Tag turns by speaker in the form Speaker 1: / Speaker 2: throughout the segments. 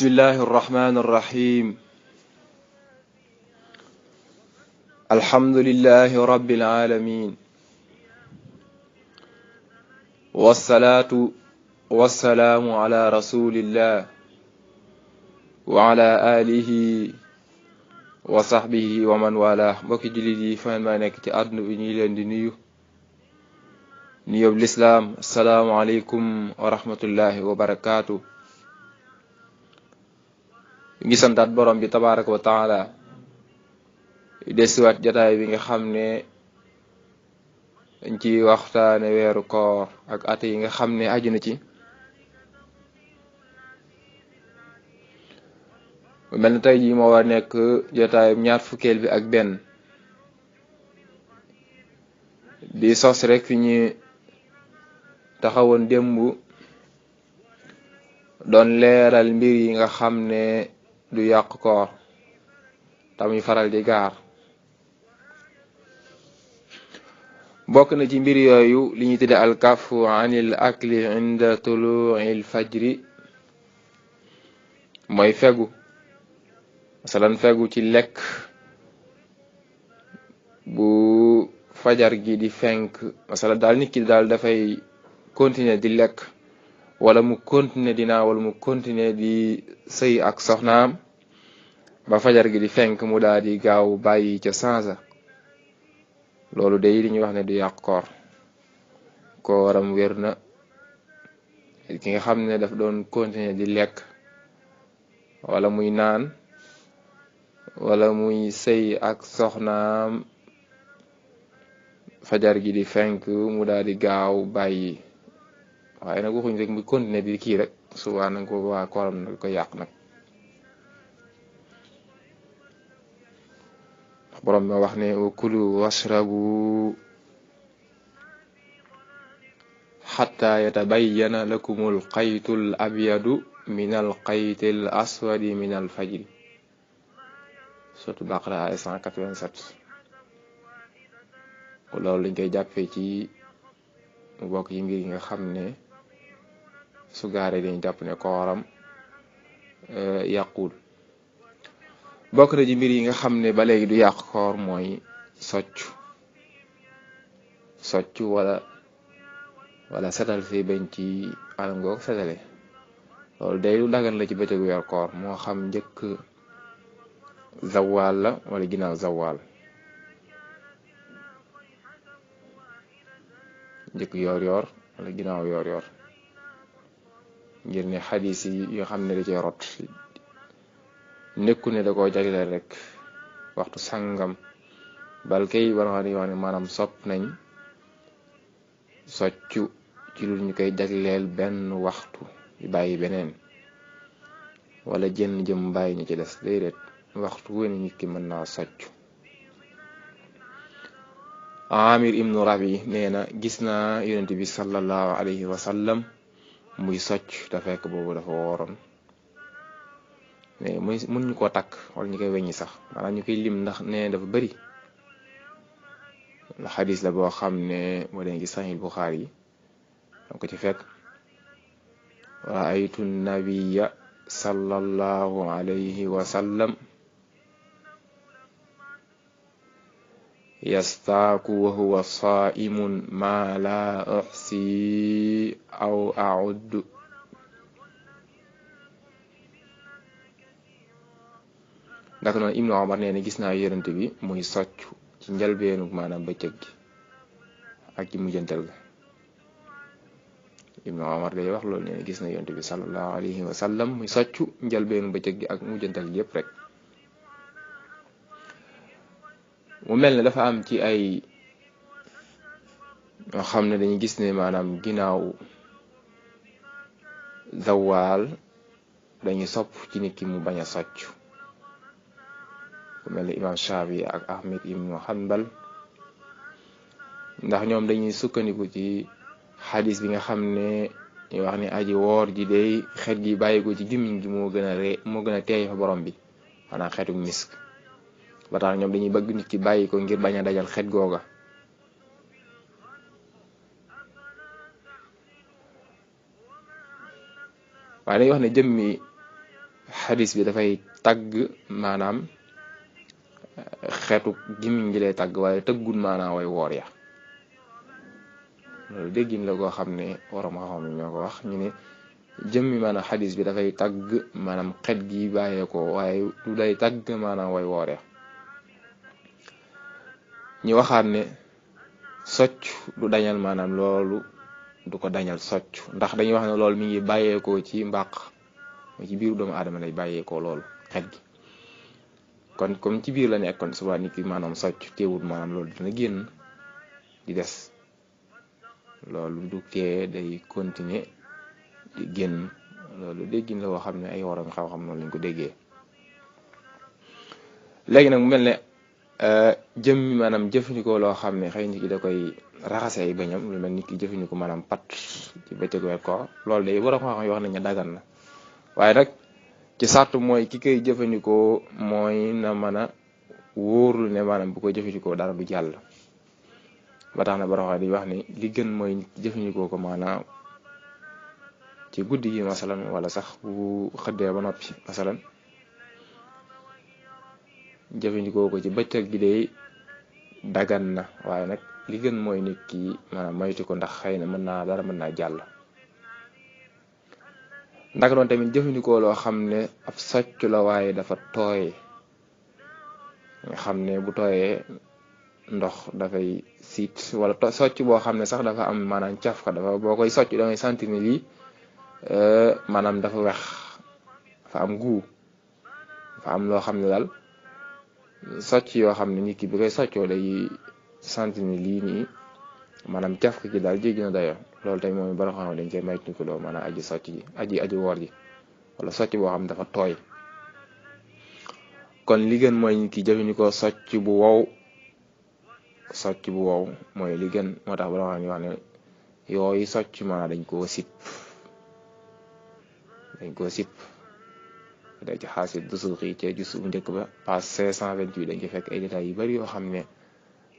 Speaker 1: بسم الله الرحمن الرحيم الحمد لله رب العالمين والصلاة والسلام على رسول الله وعلى آله وصحبه ومن والاه mbokki jullit yi fan ma nekk ci àdduna bi ñu leen di nuyu lislaam assalaamu aleykum wa rahmatullahi wa barakaatu. ngi santaat borom bi tabaraka wa taala desiwaat jataay bi nga xam ne dañ ci waxtaane weeru koor ak at yi nga xam ne aju na ci mel na tey jii moo war nekk jataay ñaar fukkeel bi ak benn di sos rek fi ñu taxawoon démb doon leeral mbir yi nga xam ne du yàq koor tamuy faral di gaar bokk na ci mbir yooyu li ñuy tudde alkafu anil akli inda tulu'il fajri mooy fegu masalan fegu ci lekk bu fajar gi di fenk masalan daal nit ki daal dafay continuer di lekk wala mu continuer di naan wala mu continuer di sëy ak soxnaam ba fajar gi di fenk mu daal di gaaw bàyyi ca sansa loolu day li ñuy wax ne du yàq koor kooram wér na. ki nga xam ne daf doon continuer di lekk wala muy naan wala muy sëy ak soxnaam fajar gi di fenk mu daal di gaaw bàyyi waaye nag waxuñ rek mu continuer di kii rek subaa nanga ko waa kooram nag ko yàq nag ndax borom ma wax ne wa kulu washrabu xatta yatabayyana lakumul xaytul abyadu minal xaytil aswadi minal fajri surtout Baqara ay 187 loolu lañ koy jàppee ci mu bokk ci mbir yi nga xam ne su gaaree dañ jàpp ne kooram yàqul. bokk na ci mbir yi nga xam ne ba léegi du yàq koor mooy soccu wala setal si bañ ci anam ngoog setale loolu day lu dagan la ci bëccëgu weer koor moo xam njëkk zawal la wala ginnaaw zawal njëkk yoor wala ginnaaw yoor ngir ne xadis yi yoo xam ne da cee rot nekku ne da koo jagleel rek waxtu sàngam bal kay bara di wax ne maanaam sopp nañ soccu ci lu ñu koy jagleel benn waxtu bàyyi beneen wala jëm bàyyi ñu ci des déedéet waxtu wu ne nit ki mën naa soccu. Amir ibnu Rabi nee na gis naa yonent bi sallallahu alayhi wa sallam muy socc te fekk boobu dafa wooroon mais mun ñu koo takk wala ñu koy weññi sax maanaam ñu koy lim ndax nee dafa bëri la xadis la boo xam ne moo leen gis Sahih Bukhari yi dam ko ci fekk raaytu nabiya sallallahu alayhi wa sallam yastaaku wa huwa saimun ma la uxsi aw aud ndaka noonu Ibnu Omar nee na gis naa yonent bi muy socc ci njëlbeenu maanaam bëccëg gi ak ci mujjantal ga. Ibnu Omar day wax loolu nee na gis na yonent bi sallallahu alayhi wa sallam muy soccu njëlbeenu bëccëg gi ak mujjantal gi yépp rek. mu mel ne dafa am ci ay ñoo xam ne dañuy gis ne maanaam ginnaaw zawal dañuy sopp ci nit ki mu bañ a socc ku mel ne imam Shafi ak Ahmed ibnu Hanbal ndax ñoom dañuy sukkandiku ci xadis bi nga xam ne ñu wax ne aji woor ji day xet gi bàyyi ko ci gémmiñ gi moo gën a teey fa borom bi xanaa xetuk misk ba tax ñoom dañuy bëgg nit ki bàyyi ko ngir bañ a dajal xet googa. waaye dañuy wax ne jëmmi xadis bi dafay tagg maanaam xeetu gimiñ gi lay tagg waaye tëggul maanaam way woor ya loolu déggin la koo xam ne waroom xam-xam yi ñoo ko wax ñu ne jëmmi maanaam xadis bi dafay tagg maanaam xet gi bàyyeekoo waaye du day tagg maanaam way woor ya ñu waxaat ne socc du dañal maanaam loolu du ko dañal socc ndax dañuy wax ne loolu mi ngi bàyyeekoo ci mbàq ci biiru doomu aadama lay bàyyeekoo loolu xet gi kon comme ci biir la nekkoon suba nit ki maanaam socc teewul maanaam loolu dina génn di des loolu du tee day continuer di génn loolu déggin la woo xam ne ay waroom xam-xam noonu lañ ko déggee léegi nag mu mel ne jëmmi maanaam jëfandikoo loo xam ne xëy nit ki da koy raxase ay bañam lu mel nit ki jëfandikoo maanaam pat ci bëccëg weer koor loolu day waroom xam-xam yoo xam ne ñu dagan na waaye nag ci sart mooy ki koy jëfandikoo mooy na mën a wóorlu ne maanaam bu koy jëfandikoo dara du jàll ba tax na boroxa di wax ni li gën mooy jëfandikoo ko maanaam ci guddi gi masalan wala sax bu xëddee ba noppi masalan jëfandikoo ko ci bëccëg gi day dagan na waaye nag li gën mooy nit ki maanaam moytu ko ndax xëy na mën naa jàll ndax doon tamit jëfandikoo loo xam ne ab socc la waaye dafa tooy nga xam ne bu tooyee ndox dafay siit wala socc boo xam ne sax dafa am maanaam cafka dafa boo koy socc da ngay sentir ni lii maanaam dafa wex dafa am guu dafa am loo xam ne daal socc yoo xam ne nit ki bi koy soccoo day sentir ni lii nii maanaam cafka gi daal jéggi na dayoo loolu tey moom bara xam dañ koy maytu ko loo maanaam aji socc ji aji woor ji wala socc boo xam ne dafa tooy kon li gën mooy nit ki jëfandikoo socc bu wow mooy li gën moo tax bara xam ne wax ne yooyu socc maanaam dañ koo sip day ci xaasit dusuuxi ci gis bu njëkk ba page 528 dañ ci fekk ay détails yu bari yoo xam ne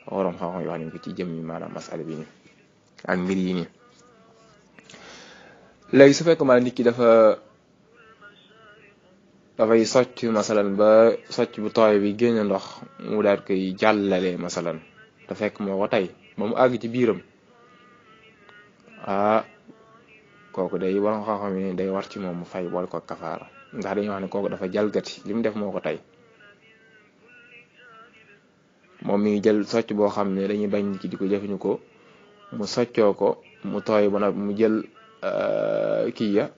Speaker 1: waroom xam-xam yoo xam ne ko ci jëm yi maanaam masala bi ni ak mbir yi nii léegi su fekk maanaam nit ki dafay socc masalan ba socc bu tooy bi génn ndox mu daal koy jàllale masalan te fekk moo ko tey ba mu àgg ci biiram kooku day waroom xam-xam yi day war ci moom mu fay boole ko kafaara ndax dañuy wax ne kooku dafa jalgati li mu def moo ko tey moom mi ngi jël socc boo xam ne dañuy bañ nit ki di ko jëfandikoo mu soccoo ko mu tooy ba nag mu jël kii ya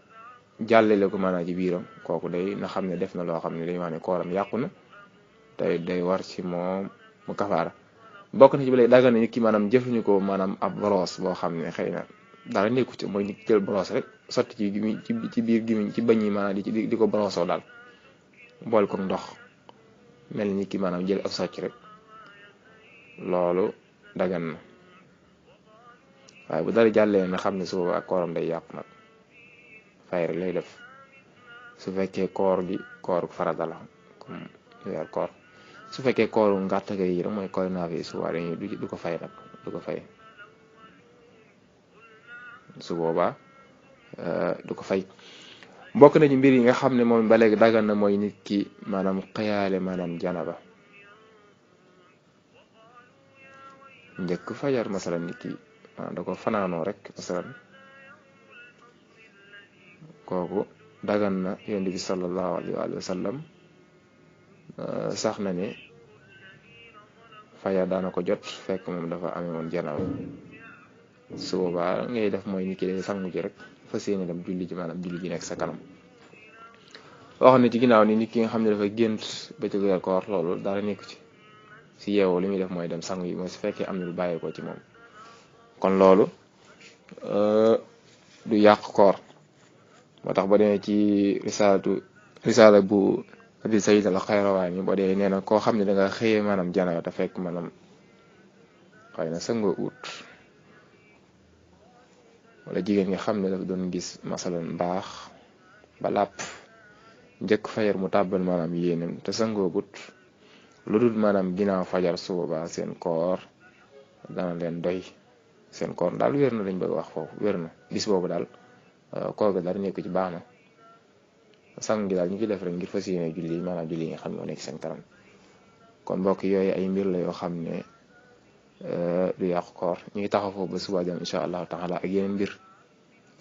Speaker 1: jàllale ko maanaam ci biiram kooku day na xam ne def na loo xam ne dañuy wax ne kooram yàqu na tey day war ci moom mu kafaara bokk na ci ba lay daggal na nit ki maanaam jëfandikoo maanaam ab brosse boo xam ne xëy na dara nekku ci mooy nit jël brosse rek sotti ci biir gimiñ ci bañ yi maanaam di ko brossoo daal bool ko ndox mel ni nit ki maanaam jël ab socc rek loolu dagan na waaye bu dara jàllee na xam ne su boobaa ak kooram day yàqu nag fay rek lay def su fekkee koor gi kooru farata la comme weer koor su fekkee kooru ngàtt ga yi rek mooy koor naa fi su boobaa dañuy du ko fay nag du ko fay su boobaa du ko fay bokk na ci mbir yi nga xam ne moom ba léegi dagan na mooy nit ki maanaam xëyaale maanaam janaba njëkk fajar masalan nit ki da ko fanaanoo rek masalan kooku dagan na yonent bi sallallahu alayhi wa sallam sax na ne fajar daana ko jot fekk moom dafa amee woon janaba su boobaa ngay def mooy nit ki day sangu ji rek fas yéene dem julli ji maanaam julli ji nekk sa kanam wax na ci ginnaaw ni nit ki nga xam ne dafa gént bëccëg weer koor loolu dara nekku ci si yeewoo li muy def mooy dem sangu yi mooy su fekkee am na lu bàyyeekoo ci moom kon loolu du yàq koor moo tax ba demee ci risaala bu Abi Saïd al-Xayrawaani boo dee nee na koo xam ne da nga xëyee maanaam janaba te fekk maanaam xëy na sangoo ut wala jigéen nga xam ne dafa doon gis masalan baax ba làpp njëkk fajar mu tàbbal maanaam yéenam te sangoo gut lu dul maanaam ginnaaw fajar su boobaa seen koor dana leen doy seen koor daal wér na lañ bëgg wax foofu wér na bis boobu daal koor ga dara nekk ci baax na sang gi daal ñu ci def rek ngir fas yéene julli maanaam julli yi nga xam ne moo nekk seen kanam kon mbokk yooyu ay mbir la yoo xam ne du yàqu koor ñu ngi taxaw foofu ba suba jàmm incha allahu taala ak yeneen mbir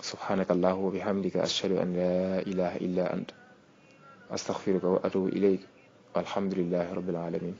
Speaker 1: subhanaka allahu wa bihamdika ashhadu an la ilaha illa ant astaghfiruka wa atubu ilayk walhamdulillahi rabbil alamin